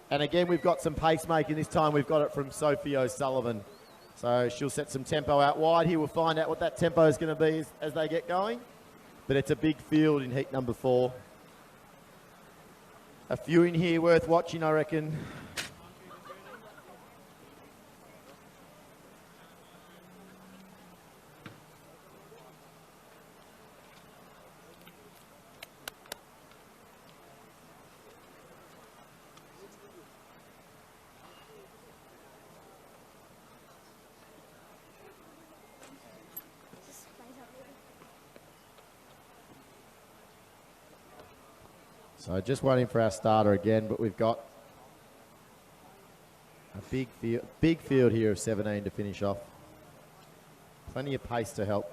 And again, we've got some pacemaking. This time we've got it from Sophie O'Sullivan. So she'll set some tempo out wide here. We'll find out what that tempo is going to be as they get going. But it's a big field in heat number 4. A few in here worth watching, I reckon. So just waiting for our starter again, but we've got a big field here of 17 to finish off. Plenty of pace to help.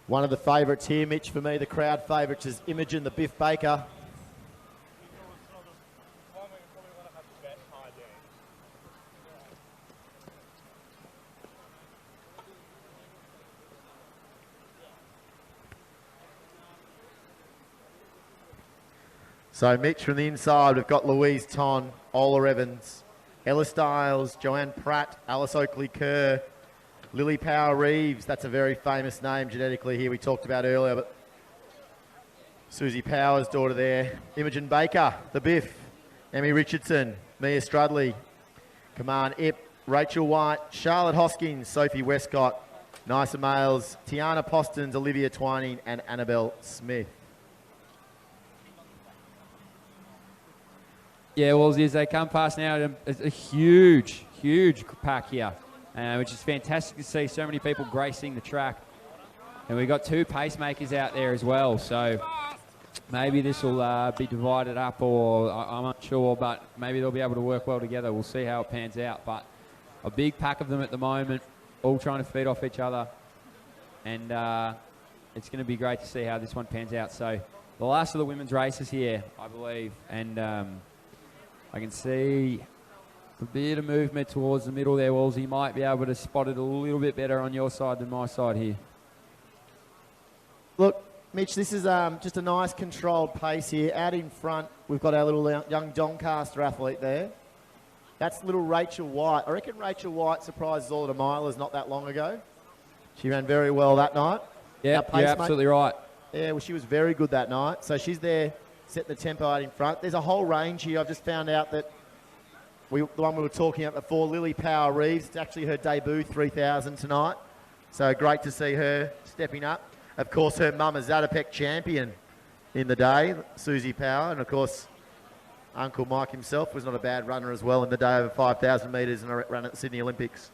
One of the favourites here, Mitch, for me, the crowd favourites is Imogen, the Biff Baker. So Mitch from the inside, we've got Louise Ton, Ola Evans, Ella Stiles, Joanne Pratt, Alice Oakley-Kerr, Lily Power-Reeves. That's a very famous name genetically here we talked about earlier, but Susie Power's daughter there. Imogen Baker, the Biff, Emmy Richardson, Mia Strudley, Kaman Ip, Rachel White, Charlotte Hoskins, Sophie Westcott, Nisa Males, Tiana Postons, Olivia Twining, and Annabelle Smith. Yeah, well, as they come past now, it's a huge, huge pack here, which is fantastic to see so many people gracing the track. And we've got 2 pacemakers out there as well, so maybe this will be divided up, or I'm not sure, but maybe they'll be able to work well together. We'll see how it pans out, but a big pack of them at the moment, all trying to feed off each other, and it's going to be great to see how this one pans out. So the last of the women's races here, I believe, and I can see a bit of movement towards the middle there, Walls. You might be able to spot it a little bit better on your side than my side here. Look, Mitch, this is just a nice controlled pace here. Out in front, we've got our little young Doncaster athlete there. That's little Rachel White. I reckon Rachel White surprised us all at a milers not that long ago. She ran very well that night. Yeah, you're absolutely right. Yeah, well, she was very good that night. So she's there, set the tempo out in front. There's a whole range here. I've just found out that the one we were talking about before, Lily Power-Reeves, it's actually her debut 3,000 tonight. So great to see her stepping up. Of course, her mum is Zatopek champion in the day, Susie Power. And, of course, Uncle Mike himself was not a bad runner as well in the day over 5,000 metres and a run at the Sydney Olympics.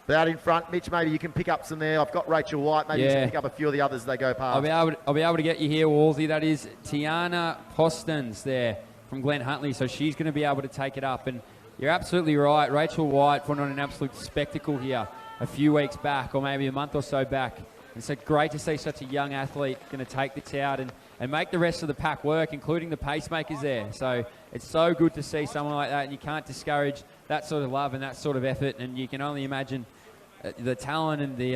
But out in front, Mitch, maybe you can pick up some there. I've got Rachel White. Maybe you can pick up a few of the others as they go past. I'll be able to get you here, Wallsy. That is Tiana Postons there from Glen Huntley. So she's going to be able to take it up. And you're absolutely right. Rachel White put on an absolute spectacle here a few weeks back, or maybe a month or so back. And so great to see such a young athlete going to take this out and make the rest of the pack work, including the pacemakers there. So it's so good to see someone like that, and you can't discourage that sort of love and that sort of effort. And you can only imagine the talent and the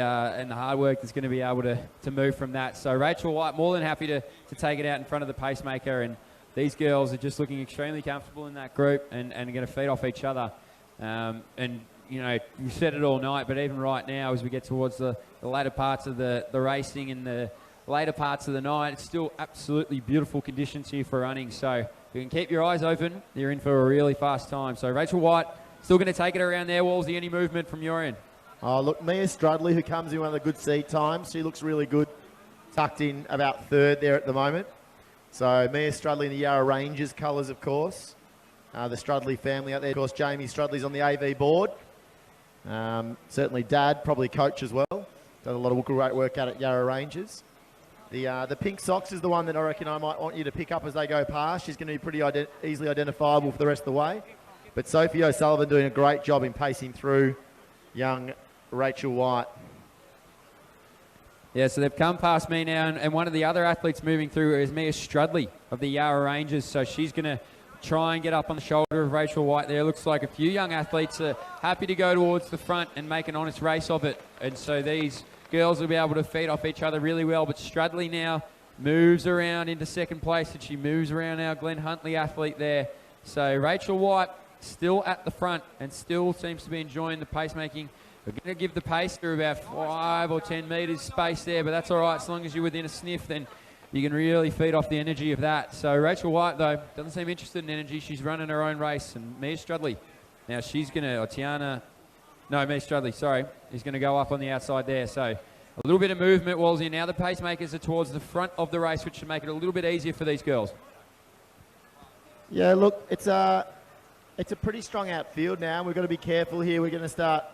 hard work that's going to be able to move from that. So Rachel White, more than happy to take it out in front of the pacemaker. And these girls are just looking extremely comfortable in that group and are going to feed off each other. And, you know, you said it all night, but even right now as we get towards the later parts of the racing and the later parts of the night, it's still absolutely beautiful conditions here for running. So if you can keep your eyes open, you're in for a really fast time. So Rachel White still going to take it around there. Wallsy, any movement from your end? Oh, look, Mia Strudley, who comes in one of the good seed times, she looks really good, tucked in about third there at the moment. So Mia Strudley in the Yarra Rangers colours, of course. The Strudley family out there. Of course, Jamie Strudley's on the AV board. Certainly Dad, probably coach as well. Done a lot of great work out at Yarra Rangers. The pink socks is the one that I reckon I might want you to pick up as they go past. She's going to be pretty easily identifiable for the rest of the way. But Sophie O'Sullivan doing a great job in pacing through young Rachel White. Yeah, so they've come past me now, and one of the other athletes moving through is Mia Strudley of the Yarra Rangers. So she's going to try and get up on the shoulder of Rachel White there. Looks like a few young athletes are happy to go towards the front and make an honest race of it. And so these girls will be able to feed off each other really well. But Strudley now moves around into second place, and she moves around our Glenn Huntley athlete there. So Rachel White still at the front and still seems to be enjoying the pacemaking. We're going to give the pacer about 5 or 10 metres space there, but that's all right. As long as you're within a sniff, then you can really feed off the energy of that. So Rachel White, though, doesn't seem interested in energy. She's running her own race. And Mia Strudley, now she's going to, Mia Strudley, sorry, is going to go up on the outside there. So a little bit of movement, Wolsey. Now the pacemakers are towards the front of the race, which should make it a little bit easier for these girls. Yeah, look, it's a pretty strong outfield now. We've got to be careful here. We're going to start...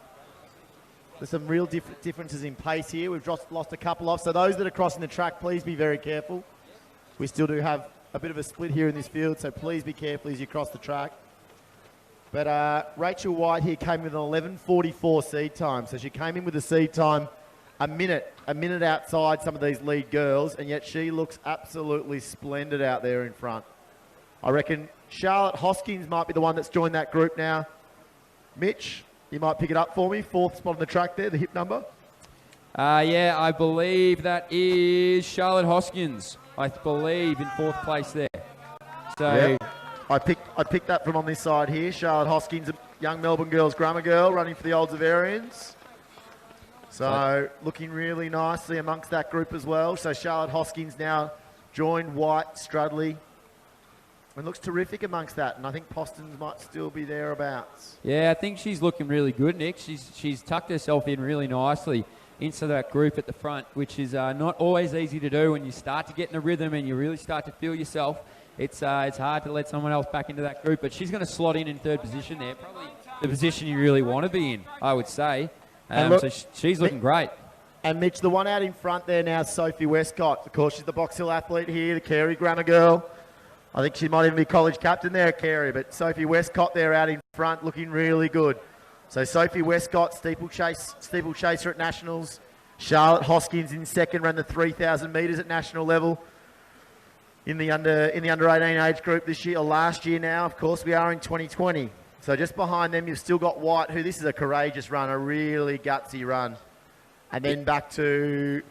There's some real differences in pace here. We've just lost a couple off. So those that are crossing the track, please be very careful. We still do have a bit of a split here in this field, so please be careful as you cross the track. But Rachel White here came with an 11:44 seed time. So she came in with a seed time a minute outside some of these lead girls, and yet she looks absolutely splendid out there in front. I reckon Charlotte Hoskins might be the one that's joined that group now. Mitch, you might pick it up for me. 4th spot on the track there, the hip number. Yeah, I believe that is Charlotte Hoskins. I believe in 4th place there. So yep. I picked that from on this side here. Charlotte Hoskins, a young Melbourne girls grammar girl, running for the Old Zavarians. So looking really nicely amongst that group as well. So Charlotte Hoskins now joined White, Strudley. And looks terrific amongst that, and I think Postons might still be thereabouts. Yeah, I think she's looking really good, Nick. She's tucked herself in really nicely into that group at the front, which is not always easy to do when you start to get in a rhythm and you really start to feel yourself. It's hard to let someone else back into that group, but she's going to slot in 3rd position there, probably the position you really want to be in, I would say. Look, so she's looking great. And Mitch, the one out in front there now is Sophie Westcott. Of course, she's the Box Hill athlete here, the Carey grammar girl. I think she might even be college captain there at Carey, but Sophie Westcott there out in front looking really good. So Sophie Westcott, steeplechaser at Nationals. Charlotte Hoskins in 2nd, ran the 3,000 metres at national level in the under 18 age group this year, or last year now. Of course, we are in 2020. So just behind them, you've still got White, who this is a courageous run, a really gutsy run. And then back to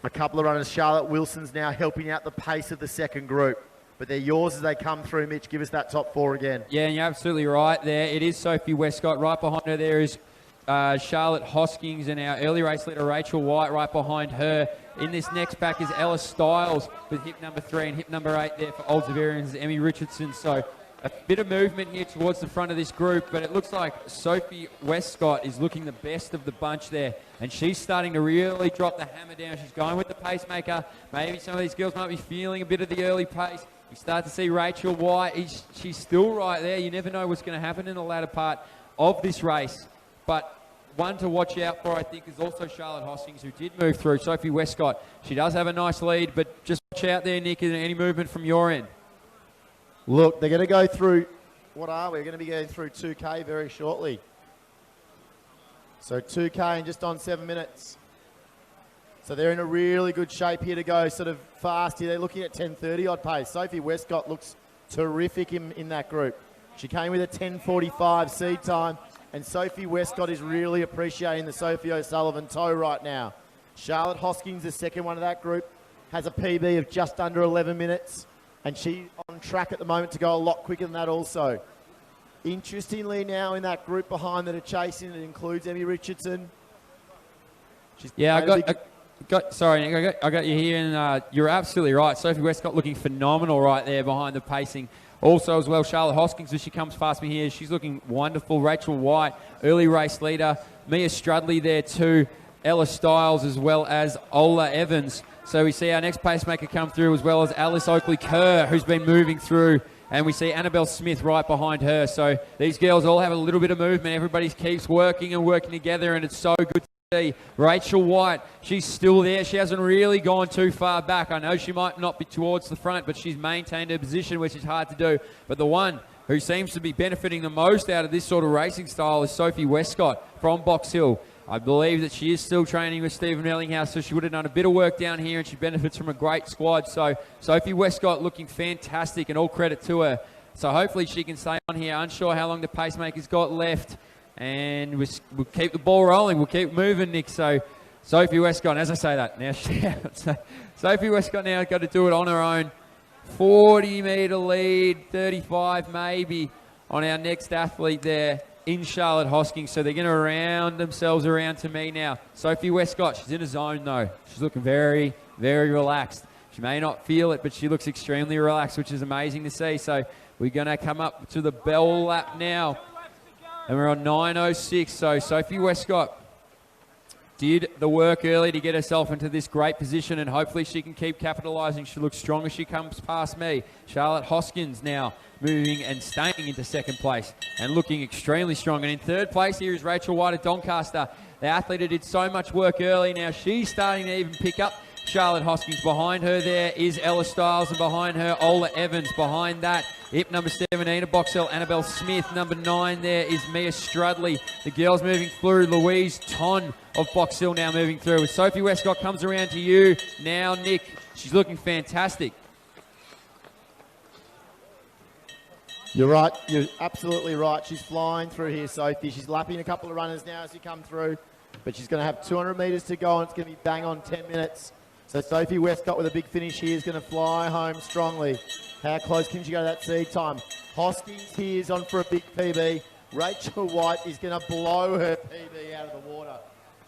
a couple of runners. Charlotte Wilson's now helping out the pace of the 2nd group. But they're yours as they come through, Mitch. Give us that top 4 again. Yeah, and you're absolutely right there. It is Sophie Westcott. Right behind her there is Charlotte Hoskins, and our early race leader, Rachel White, right behind her. In this next pack is Ella Stiles with hip number 3, and hip number 8 there for Old Zavarians, Emmy Richardson. So a bit of movement here towards the front of this group, but it looks like Sophie Westcott is looking the best of the bunch there, and she's starting to really drop the hammer down. She's going with the pacemaker. Maybe some of these girls might be feeling a bit of the early pace. You start to see Rachel White. She's still right there. You never know what's going to happen in the latter part of this race. But one to watch out for, I think, is also Charlotte Hoskins, who did move through. Sophie Westcott, she does have a nice lead, but just watch out there, Nick. Is there any movement from your end? Look, they're going to go through, what are we? We're going to be going through 2K very shortly. So 2K in just on 7 minutes. So they're in a really good shape here to go sort of fast here. They're looking at 10:30 odd pace. Sophie Westcott looks terrific in that group. She came with a 10:45 seed time, and Sophie Westcott is really appreciating the Sophie O'Sullivan toe right now. Charlotte Hoskins, the 2nd one of that group, has a PB of just under 11 minutes, and she's on track at the moment to go a lot quicker than that also. Interestingly now in that group behind that are chasing, it includes Emmy Richardson. Yeah, sorry, Nick, I got you here, and you're absolutely right. Sophie Westcott looking phenomenal right there behind the pacing. Also as well, Charlotte Hoskins, as she comes past me here, she's looking wonderful. Rachel White, early race leader. Mia Strudley there too. Ella Stiles as well as Ola Evans. So we see our next pacemaker come through, as well as Alice Oakley-Kerr, who's been moving through. And we see Annabelle Smith right behind her. So these girls all have a little bit of movement. Everybody keeps working and working together, and it's so good to see. Rachel White, she's still there. She hasn't really gone too far back. I know she might not be towards the front, but she's maintained her position, which is hard to do. But the one who seems to be benefiting the most out of this sort of racing style is Sophie Westcott from Box Hill. I believe that she is still training with Stephen Ellinghouse, so she would have done a bit of work down here, and she benefits from a great squad. So Sophie Westcott looking fantastic, and all credit to her. So hopefully she can stay on here. Unsure how long the pacemaker's got left. And we'll keep the ball rolling. We'll keep moving, Nick. So Sophie Westcott, as I say that, now Sophie Westcott now got to do it on her own. 40-metre lead, 35 maybe on our next athlete there in Charlotte Hoskins. So they're going to round themselves around to me now. Sophie Westcott, she's in a zone though. She's looking very, very relaxed. She may not feel it, but she looks extremely relaxed, which is amazing to see. So we're going to come up to the bell lap now. And we're on 9:06. So Sophie Westcott did the work early to get herself into this great position, and hopefully she can keep capitalising. She looks strong as she comes past me. Charlotte Hoskins now moving and staying into second place and looking extremely strong. And in third place here is Rachel White of Doncaster. The athlete who did so much work early. Now she's starting to even pick up Charlotte Hoskins. Behind her there is Ella Stiles, and behind her Ola Evans. Behind that, Ip number 17 of Box Hill, Annabelle Smith. Number 9 there is Mia Strudley. The girls moving through. Louise Ton of Box Hill now moving through. As Sophie Westcott comes around to you now, Nick. She's looking fantastic. You're right. You're absolutely right. She's flying through here, Sophie. She's lapping a couple of runners now as you come through, but she's going to have 200 metres to go, and it's going to be bang on 10 minutes. So Sophie Westcott with a big finish here is going to fly home strongly. How close can she go to that seed time? Hoskins here is on for a big PB. Rachel White is going to blow her PB out of the water.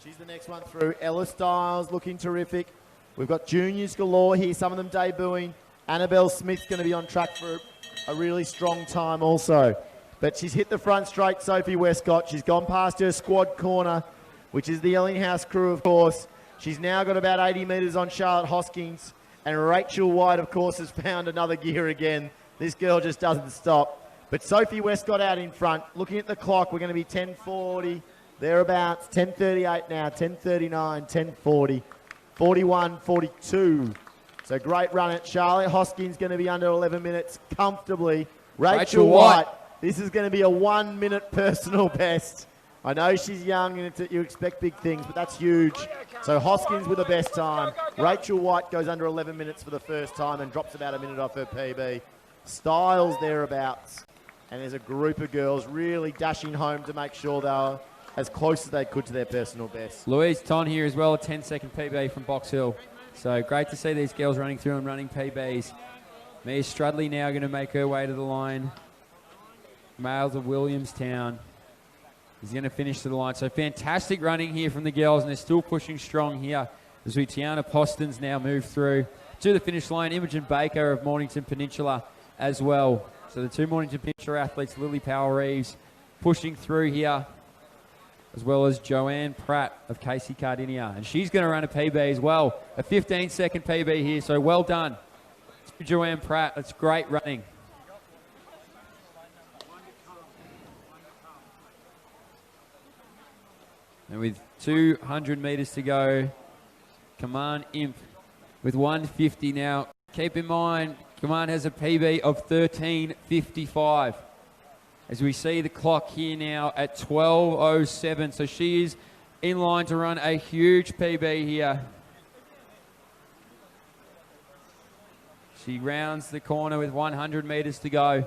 She's the next one through. Ella Stiles looking terrific. We've got juniors galore here, some of them debuting. Annabelle Smith's going to be on track for a really strong time also. But she's hit the front straight, Sophie Westcott. She's gone past her squad corner, which is the Ellinghouse crew, of course. She's now got about 80 metres on Charlotte Hoskins. And Rachel White, of course, has found another gear again. This girl just doesn't stop. But Sophie Westcott out in front. Looking at the clock, we're going to be 10:40, thereabouts. 10:38 now, 10:39, 10:40, 41, 42. So great run at Charlotte Hoskins, going to be under 11 minutes comfortably. Rachel White, this is going to be a 1 minute personal best. I know she's young and you expect big things, but that's huge. So Hoskins with the best time. Rachel White goes under 11 minutes for the first time and drops about a minute off her PB. Stiles thereabouts. And there's a group of girls really dashing home to make sure they are as close as they could to their personal best. Louise Ton here as well, a 10-second PB from Box Hill. So great to see these girls running through and running PBs. Mia Strudley now going to make her way to the line. Males of Williamstown is going to finish to the line. So fantastic running here from the girls, and they're still pushing strong here as we Tiana Postons now move through to the finish line. Imogen Baker of Mornington Peninsula as well. So the two Mornington Peninsula athletes, Lily Powell-Reeves, pushing through here, as well as Joanne Pratt of Casey Cardinia. And she's going to run a PB as well, a 15-second PB here. So well done to Joanne Pratt. That's great running. And with 200 metres to go, Command Imp with 150 now. Keep in mind, Command has a PB of 13:55. As we see the clock here now at 12:07. So she is in line to run a huge PB here. She rounds the corner with 100 metres to go.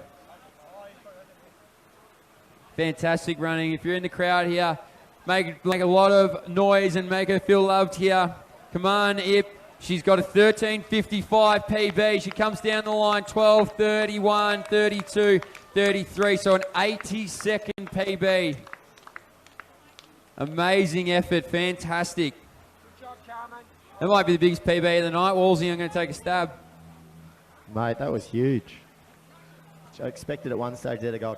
Fantastic running. If you're in the crowd here, make a lot of noise and make her feel loved here. Come on, Ip. She's got a 13:55 PB. She comes down the line 12:31, 32, 33. So an 80-second PB. Amazing effort. Fantastic. Good job, Carmen. That might be the biggest PB of the night. Wolsey, I'm going to take a stab. Mate, that was huge. I expected at one stage there to go